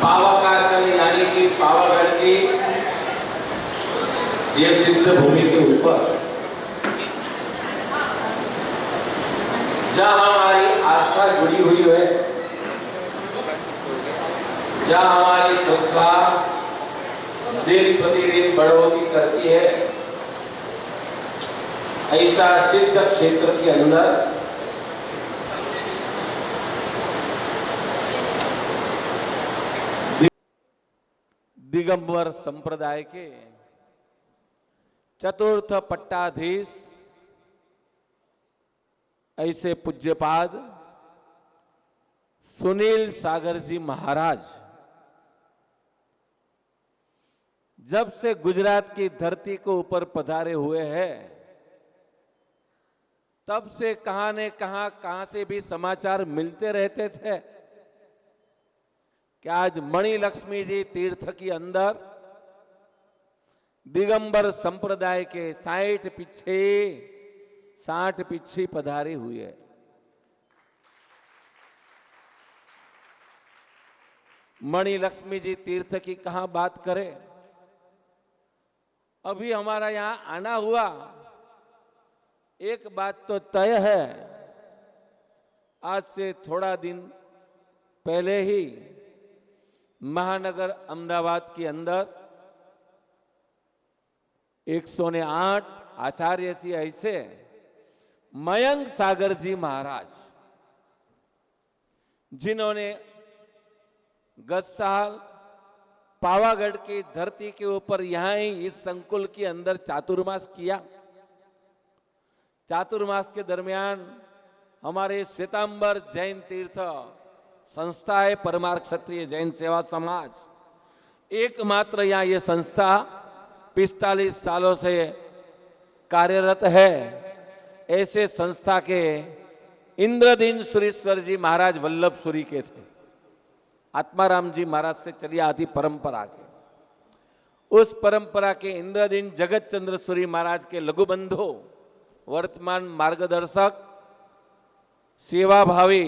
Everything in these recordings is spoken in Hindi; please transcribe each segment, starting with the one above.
पावकाचल यानी कि पावागढ़ की ये सिद्ध भूमि के ऊपर जहां हमारी आस्था जुड़ी हुई है, जहां हमारी श्रद्धा दिन प्रतिदिन बढ़ोतरी करती है, ऐसा सिद्ध क्षेत्र के अंदर दिगंबर संप्रदाय के चतुर्थ पट्टाधीश ऐसे पूज्यपाद सुनील सागर जी महाराज जब से गुजरात की धरती को ऊपर पधारे हुए हैं, तब से कहां ने कहां से भी समाचार मिलते रहते थे कि आज मणि लक्ष्मी जी तीर्थ के अंदर दिगंबर संप्रदाय के 60 पीछे पधारे हुए है। मणि लक्ष्मी जी तीर्थ की कहां बात करें, अभी हमारा यहां आना हुआ, एक बात तो तय है, आज से थोड़ा दिन पहले ही महानगर अहमदाबाद के अंदर 108 आचार्य सी ऐसे मयंक सागर जी महाराज, जिन्होंने गत साल पावागढ़ की धरती के ऊपर यहां ही इस संकुल के अंदर चातुर्मास किया। चातुर्मास के दरमियान हमारे श्वेतांबर जैन तीर्थ संस्था है, परमार्थ क्षत्रिय जैन सेवा समाज, एकमात्र यहाँ ये संस्था 45 सालों से कार्यरत है। ऐसे संस्था के इंद्रदीन सुरेश्वर जी महाराज वल्लभसुरी के थे, आत्माराम जी महाराज से चली आती परंपरा के। उस परंपरा के इंद्रदीन जगत चंद्र सूरी महाराज के लघु बंधु, वर्तमान मार्गदर्शक सेवाभावी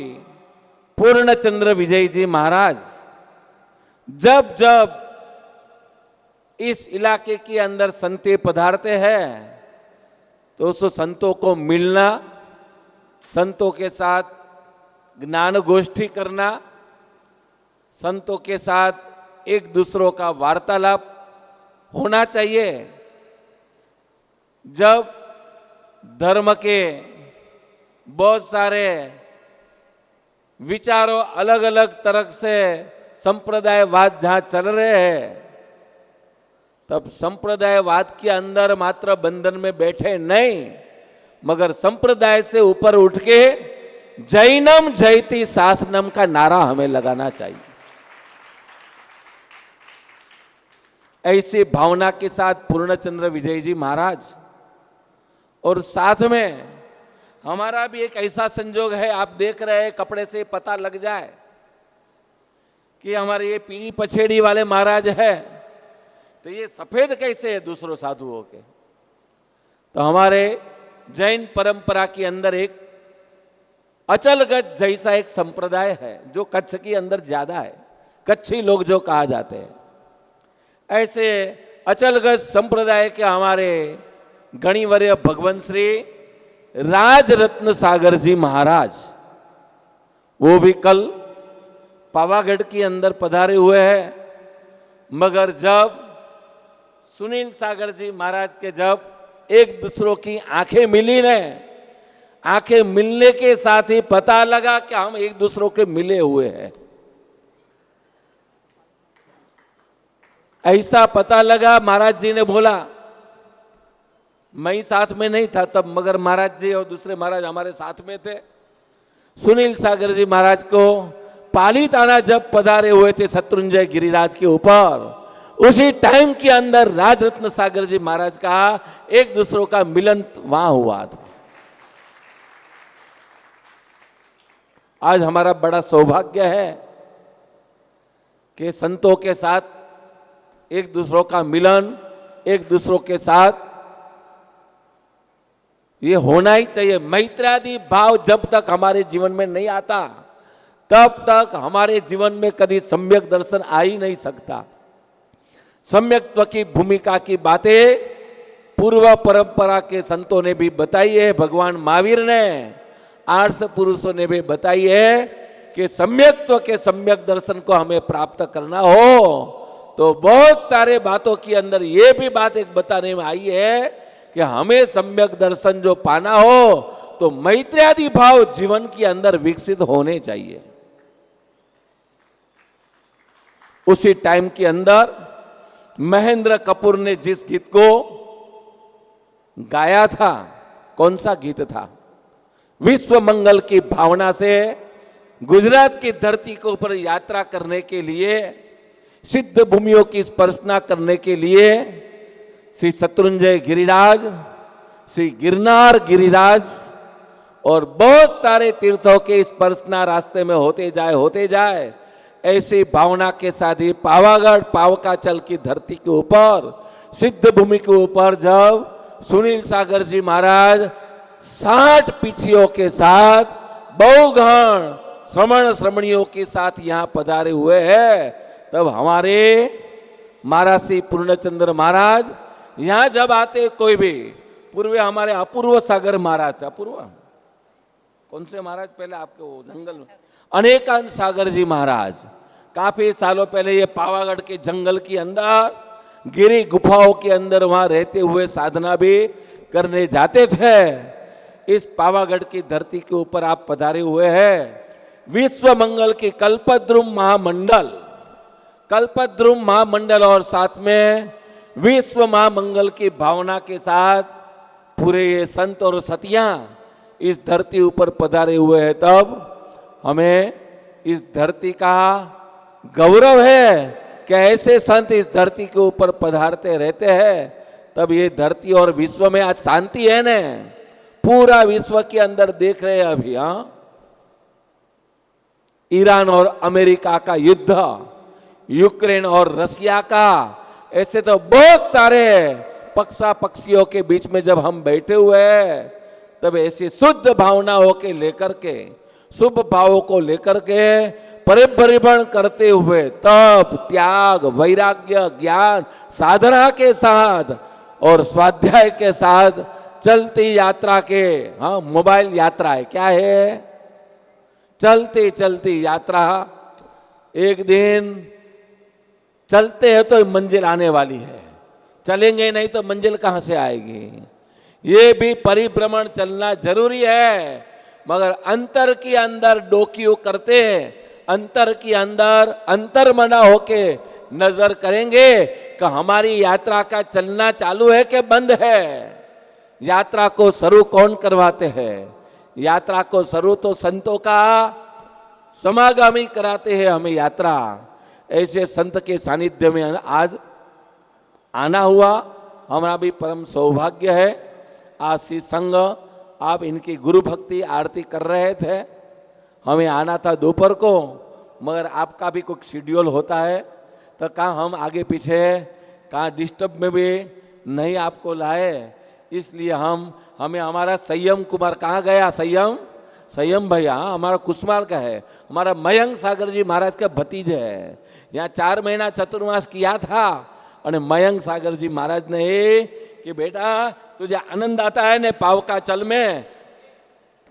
पूर्णचंद्र विजय जी महाराज जब जब इस इलाके के अंदर संते पधारते हैं तो उस संतों को मिलना, संतों के साथ ज्ञान गोष्ठी करना, संतों के साथ एक दूसरों का वार्तालाप होना चाहिए। जब धर्म के बहुत सारे विचारों अलग अलग तरह से संप्रदायवाद जहां चल रहे हैं, तब संप्रदायवाद के अंदर मात्र बंधन में बैठे नहीं, मगर संप्रदाय से ऊपर उठ के जैनम जयति शासनम का नारा हमें लगाना चाहिए। ऐसी भावना के साथ पूर्णचंद्र विजय जी महाराज, और साथ में हमारा भी एक ऐसा संजोग है, आप देख रहे हैं, कपड़े से पता लग जाए कि हमारे ये पीली पछेड़ी वाले महाराज है, तो ये सफेद कैसे है दूसरों साधुओं के। तो हमारे जैन परंपरा के अंदर एक अचलगज जैसा एक संप्रदाय है जो कच्छ के अंदर ज्यादा है, कच्छी लोग जो कहा जाते हैं। ऐसे अचलगज संप्रदाय के हमारे गणिवर्य भगवान श्री राजरत्न सागर जी महाराज, वो भी कल पावागढ़ के अंदर पधारे हुए हैं। मगर जब सुनील सागर जी महाराज के जब एक दूसरों की आंखें मिली ने, आंखें मिलने के साथ ही पता लगा कि हम एक दूसरों के मिले हुए हैं। ऐसा पता लगा, महाराज जी ने बोला, मैं ही साथ में नहीं था तब, मगर महाराज जी और दूसरे महाराज हमारे साथ में थे। सुनील सागर जी महाराज को पालीताना जब पधारे हुए थे शत्रुंजय गिरिराज के ऊपर, उसी टाइम के अंदर राजरत्न सागर जी महाराज का एक दूसरों का मिलन वहां हुआ था। आज हमारा बड़ा सौभाग्य है कि संतों के साथ एक दूसरों का मिलन, एक दूसरों के साथ ये होना ही चाहिए। मैत्रादि भाव जब तक हमारे जीवन में नहीं आता, तब तक हमारे जीवन में कभी सम्यक दर्शन आ ही नहीं सकता। सम्यक्त्व की भूमिका की बातें पूर्व परंपरा के संतों ने भी बताई है, भगवान महावीर ने, आर्ष पुरुषों ने भी बताई है कि सम्यक्त्व के सम्यक दर्शन को हमें प्राप्त करना हो तो बहुत सारे बातों के अंदर ये भी बात एक बताने में आई है कि हमें सम्यक दर्शन जो पाना हो तो मैत्र्यादि भाव जीवन के अंदर विकसित होने चाहिए। उसी टाइम के अंदर महेंद्र कपूर ने जिस गीत को गाया था, कौन सा गीत था? विश्व मंगल की भावना से गुजरात की धरती के ऊपर यात्रा करने के लिए, सिद्ध भूमियों की स्पर्शना करने के लिए श्री शत्रुंजय गिरिराज, श्री गिरनार गिरिराज और बहुत सारे तीर्थों के स्पर्शना रास्ते में होते जाए ऐसी भावना के साथ ही पावागढ़ पावकाचल की धरती के ऊपर, सिद्ध भूमि के ऊपर जब सुनील सागर जी महाराज 60 पिछियों के साथ बहुगण श्रमण श्रमणियों के साथ यहाँ पधारे हुए हैं, तब हमारे महाराज श्री पूर्णचंद्र महाराज यहाँ जब आते कोई भी, पूर्व हमारे अपूर्व सागर महाराज, अपूर्व कौन से महाराज पहले आपके वो जंगल में, अनेकांत सागर जी महाराज काफी सालों पहले ये पावागढ़ के जंगल के अंदर गिरी गुफाओं के अंदर वहां रहते हुए साधना भी करने जाते थे। इस पावागढ़ की धरती के ऊपर आप पधारे हुए हैं। विश्व मंगल की कल्पद्रुम महामंडल और साथ में विश्व महामंगल की भावना के साथ पूरे ये संत और सतियां इस धरती ऊपर पधारे हुए हैं, तब हमें इस धरती का गौरव है कि ऐसे संत इस धरती के ऊपर पधारते रहते हैं। तब ये धरती और विश्व में आज शांति है न, पूरा विश्व के अंदर देख रहे हैं अभी, ईरान और अमेरिका का युद्ध, यूक्रेन और रसिया का, ऐसे तो बहुत सारे पक्षा पक्षियों के बीच में जब हम बैठे हुए हैं, तब ऐसी शुद्ध भावनाओं के लेकर के, शुभ भावों को लेकर के परिभ्रमण करते हुए तप त्याग वैराग्य ज्ञान साधना के साथ और स्वाध्याय के साथ चलती यात्रा के, मोबाइल यात्रा है, क्या है? चलती चलती यात्रा, एक दिन चलते हैं तो मंजिल आने वाली है, चलेंगे नहीं तो मंजिल कहां से आएगी? ये भी परिभ्रमण चलना जरूरी है, मगर अंतर के अंदर डोकियो करते, अंतर के अंदर अंतर्मना होके नजर करेंगे कि हमारी यात्रा का चलना चालू है कि बंद है। यात्रा को शुरू कौन करवाते हैं? यात्रा को शुरू तो संतों का समागामी कराते हैं हमें यात्रा। ऐसे संत के सानिध्य में आज आना हुआ, हमारा भी परम सौभाग्य है। आज श्री संघ आप इनकी गुरु भक्ति आरती कर रहे थे, हमें आना था दोपहर को, मगर आपका भी कुछ शेड्यूल होता है, तो कहाँ हम आगे पीछे कहाँ डिस्टर्ब में भी नहीं आपको लाए, इसलिए हमें हमारा संयम कुमार कहाँ गया? संयम भैया हमारा कुसमाल का है, हमारा मयंक सागर जी महाराज का भतीजे है, यहाँ 4 महीना चतुर्मास किया था। और मयंक सागर जी महाराज ने कि बेटा तुझे आनंद आता है ने पावकाचल में,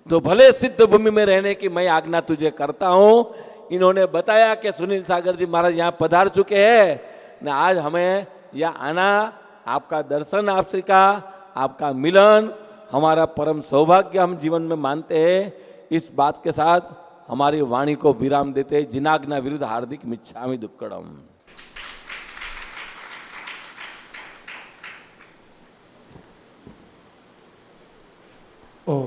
तो भले सिद्ध भूमि में रहने की मैं आज्ञा तुझे करता हूँ। इन्होंने बताया कि सुनील सागर जी महाराज यहाँ पधार चुके हैं न, आज हमें यहाँ आना, आपका दर्शन, आपका मिलन हमारा परम सौभाग्य हम जीवन में मानते हैं। इस बात के साथ हमारी वाणी को विराम देते, जिनाज्ञा विरुद्ध हार्दिक मिच्छामि दुक्कडम। ओ